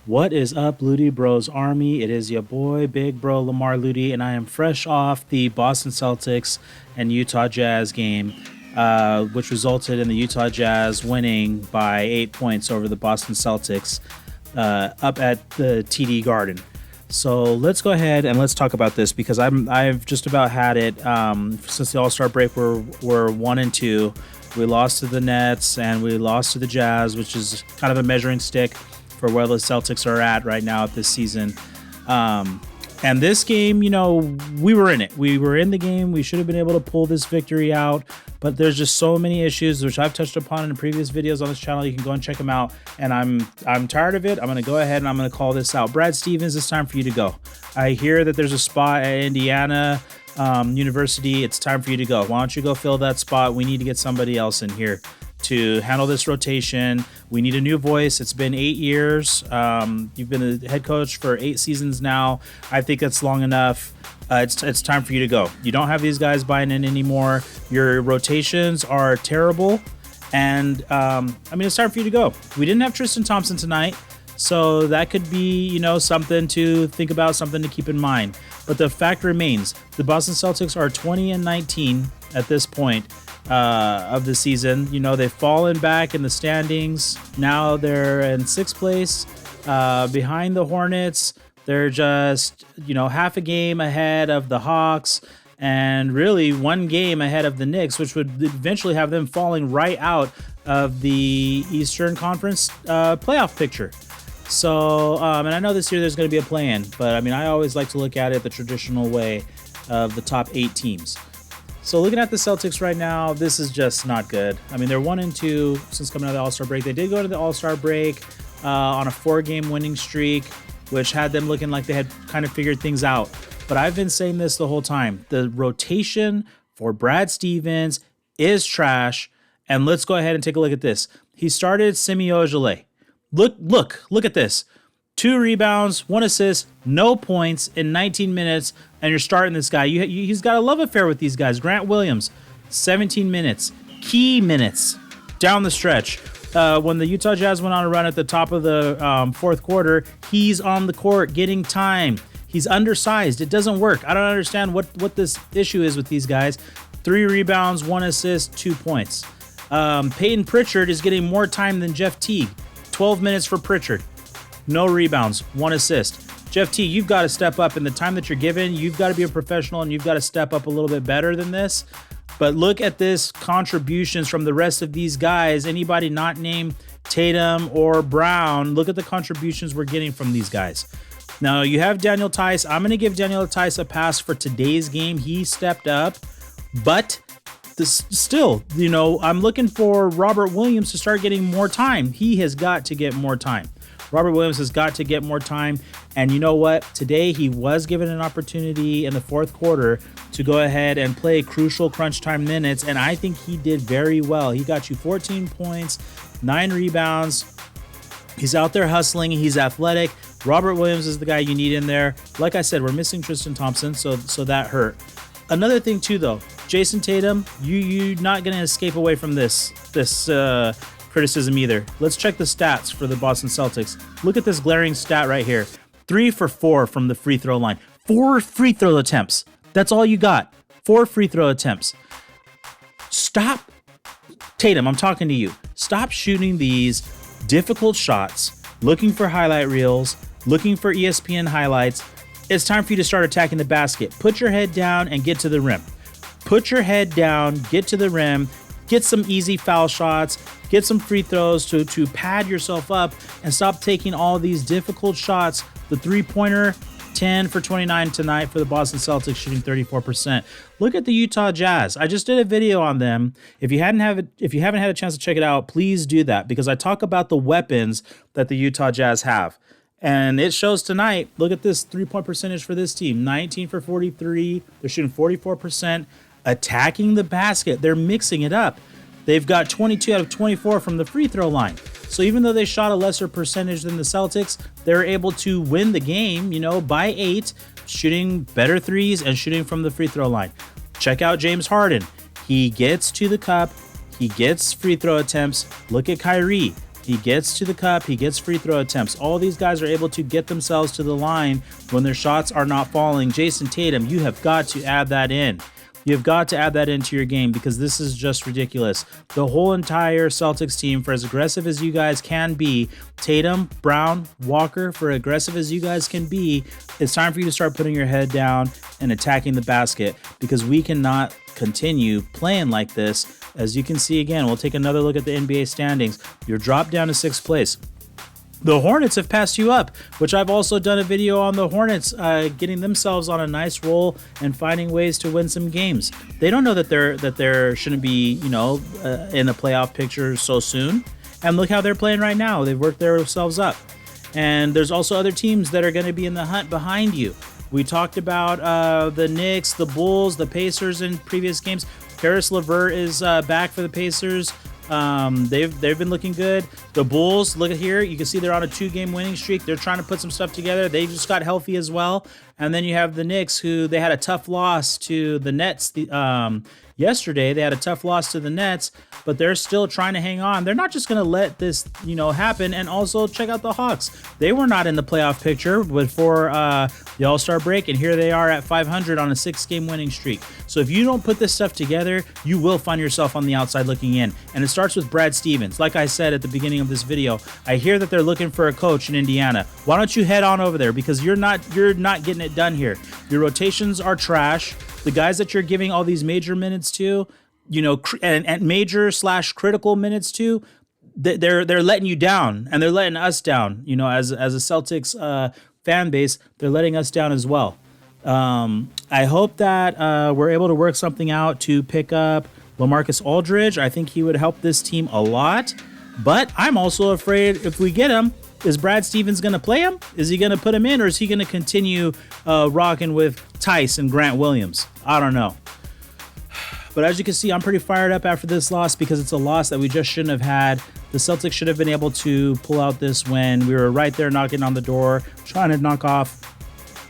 What is up, Ludi Bros Army? It is your boy, Big Bro Lamar Ludi, and I am fresh off the Boston Celtics and Utah Jazz game, which resulted in the Utah Jazz winning by 8 points over the Boston Celtics up at the TD Garden. So let's go ahead and let's talk about this because I've just about had it since the All-Star break. We're 1-2. We lost to the Nets and we lost to the Jazz, which is kind of a measuring stick for where the Celtics are at right now at this season. And this game, we were in it. We were in the game. We should have been able to pull this victory out, but there's just so many issues, which I've touched upon in previous videos on this channel. You can go and check them out. And I'm tired of it. I'm going to go ahead and I'm going to call this out. Brad Stevens, it's time for you to go. I hear that there's a spot at Indiana University. It's time for you to go. Why don't you go fill that spot? We need to get somebody else in here to handle this rotation. We need a new voice. It's been 8 years. You've been a head coach for 8 seasons now. I think that's long enough. It's time for you to go. You don't have these guys buying in anymore. Your rotations are terrible. And it's time for you to go. We didn't have Tristan Thompson tonight, so that could be, something to think about, something to keep in mind. But the fact remains, the Boston Celtics are 20-19 at this point of the season. They've fallen back in the standings. Now they're in 6th place behind the Hornets. They're just, half a game ahead of the Hawks and really 1 game ahead of the Knicks, which would eventually have them falling right out of the Eastern Conference playoff picture. So, and I know this year there's going to be a play-in, but I always like to look at it the traditional way of the top 8 teams. So looking at the Celtics right now, this is just not good. They're 1-2 since coming out of the All-Star break. They did go to the All-Star break on a 4-game winning streak, which had them looking like they had kind of figured things out. But I've been saying this the whole time. The rotation for Brad Stevens is trash. And let's go ahead and take a look at this. He started Semi Ojeleye. Look at this. 2 rebounds, 1 assist, no points in 19 minutes, and you're starting this guy. He's got a love affair with these guys. Grant Williams, 17 minutes, key minutes down the stretch. When the Utah Jazz went on a run at the top of the 4th quarter, he's on the court getting time. He's undersized. It doesn't work. I don't understand what this issue is with these guys. 3 rebounds, 1 assist, 2 points. Peyton Pritchard is getting more time than Jeff Teague. 12 minutes for Pritchard. No rebounds, 1 assist. Jeff T, you've got to step up in the time that you're given. You've got to be a professional and you've got to step up a little bit better than this. But look at this contributions from the rest of these guys. Anybody not named Tatum or Brown, look at the contributions we're getting from these guys. Now you have Daniel Tice. I'm going to give Daniel Tice a pass for today's game. He stepped up, but still, I'm looking for Robert Williams to start getting more time. He has got to get more time. Robert Williams has got to get more time. And you know what? Today he was given an opportunity in the 4th quarter to go ahead and play crucial crunch time minutes. And I think he did very well. He got you 14 points, 9 rebounds. He's out there hustling. He's athletic. Robert Williams is the guy you need in there. Like I said, we're missing Tristan Thompson, so that hurt. Another thing too, though, Jason Tatum, you're not going to escape away from this criticism either. Let's check the stats for the Boston Celtics. Look at this glaring stat right here. 3 for 4 from the free throw line. 4 free throw attempts. That's all you got. 4 free throw attempts. Stop. Tatum, I'm talking to you. Stop shooting these difficult shots, looking for highlight reels, looking for ESPN highlights. It's time for you to start attacking the basket. Put your head down and get to the rim. Put your head down, get to the rim, get some easy foul shots, get some free throws to pad yourself up and stop taking all these difficult shots. The 3-pointer, 10 for 29 tonight for the Boston Celtics, shooting 34%. Look at the Utah Jazz. I just did a video on them. If you haven't had a chance to check it out, please do that because I talk about the weapons that the Utah Jazz have. And it shows tonight. Look at this 3-point percentage for this team. 19 for 43. They're shooting 44%. Attacking the basket. They're mixing it up. They've got 22 out of 24 from the free throw line. So even though they shot a lesser percentage than the Celtics, they're able to win the game, by 8, shooting better threes and shooting from the free throw line. Check out James Harden. He gets to the cup. He gets free throw attempts. Look at Kyrie. He gets to the cup. He gets free throw attempts. All these guys are able to get themselves to the line when their shots are not falling. Jason Tatum, you have got to add that in. You've got to add that into your game because this is just ridiculous. The whole entire Celtics team, for as aggressive as you guys can be, Tatum, Brown, Walker, for aggressive as you guys can be, it's time for you to start putting your head down and attacking the basket because we cannot continue playing like this. As you can see again, we'll take another look at the NBA standings. You're dropped down to 6th place. The Hornets have passed you up, which I've also done a video on the Hornets getting themselves on a nice roll and finding ways to win some games. They don't know that they're shouldn't be, in the playoff picture so soon. And look how they're playing right now. They've worked themselves up. And there's also other teams that are going to be in the hunt behind you. We talked about the Knicks, the Bulls, the Pacers in previous games. Karis LeVert is back for the Pacers. They've been looking good. The Bulls, look at here. You can see they're on a 2-game winning streak. They're trying to put some stuff together. They just got healthy as well. And then you have the Knicks, who they had a tough loss to the Nets yesterday. They had a tough loss to the Nets, but they're still trying to hang on. They're not just going to let this, happen. And also check out the Hawks. They were not in the playoff picture before the All-Star break, and here they are at 500 on a 6-game winning streak. So if you don't put this stuff together, you will find yourself on the outside looking in. And it starts with Brad Stevens. Like I said at the beginning of this video, I hear that they're looking for a coach in Indiana. Why don't you head on over there? Because you're not getting it done here. Your rotations are trash. The guys that you're giving all these major minutes to, and major/critical minutes to, they're letting you down, and they're letting us down. As a Celtics fan base, they're letting us down as well. I hope that we're able to work something out to pick up LaMarcus Aldridge. I think he would help this team a lot, but I'm also afraid if we get him, is Brad Stevens going to play him? Is he going to put him in, or is he going to continue rocking with Tice and Grant Williams? I don't know. But as you can see, I'm pretty fired up after this loss because it's a loss that we just shouldn't have had. The Celtics should have been able to pull out this win. We were right there knocking on the door, trying to knock off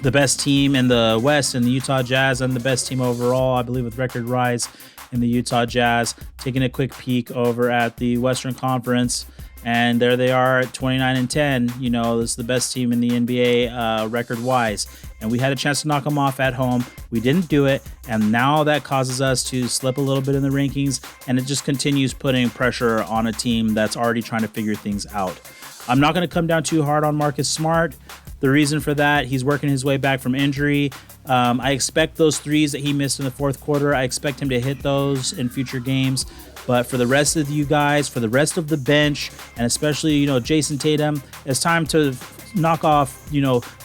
the best team in the West and the Utah Jazz, and the best team overall, I believe, with record rise in the Utah Jazz. Taking a quick peek over at the Western Conference, and there they are at 29-10. This is the best team in the NBA record-wise. And we had a chance to knock them off at home. We didn't do it, and now that causes us to slip a little bit in the rankings, and it just continues putting pressure on a team that's already trying to figure things out. I'm not going to come down too hard on Marcus Smart. The reason for that, he's working his way back from injury. I expect those threes that he missed in the fourth quarter, I expect him to hit those in future games. But for the rest of you guys, for the rest of the bench, and especially, Jason Tatum, it's time to knock off,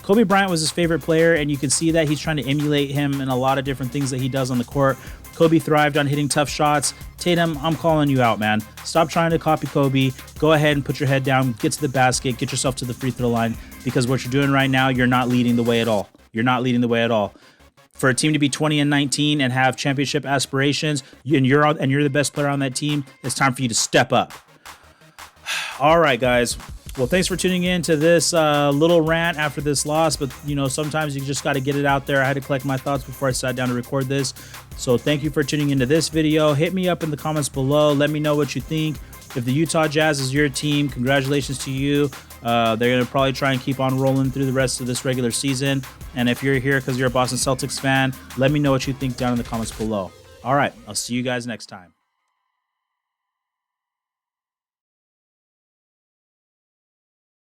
Kobe Bryant was his favorite player, and you can see that he's trying to emulate him in a lot of different things that he does on the court. Kobe thrived on hitting tough shots. Tatum, I'm calling you out, man. Stop trying to copy Kobe. Go ahead and put your head down, get to the basket, get yourself to the free throw line, because what you're doing right now, you're not leading the way at all. You're not leading the way at all. For a team to be 20-19 and have championship aspirations, and you're the best player on that team, it's time for you to step up. All right, guys. Well, thanks for tuning in to this little rant after this loss, but sometimes you just got to get it out there. I had to collect my thoughts before I sat down to record this. So thank you for tuning into this video. Hit me up in the comments below. Let me know what you think. If the Utah Jazz is your team, congratulations to you. They're going to probably try and keep on rolling through the rest of this regular season. And if you're here because you're a Boston Celtics fan, let me know what you think down in the comments below. All right, I'll see you guys next time.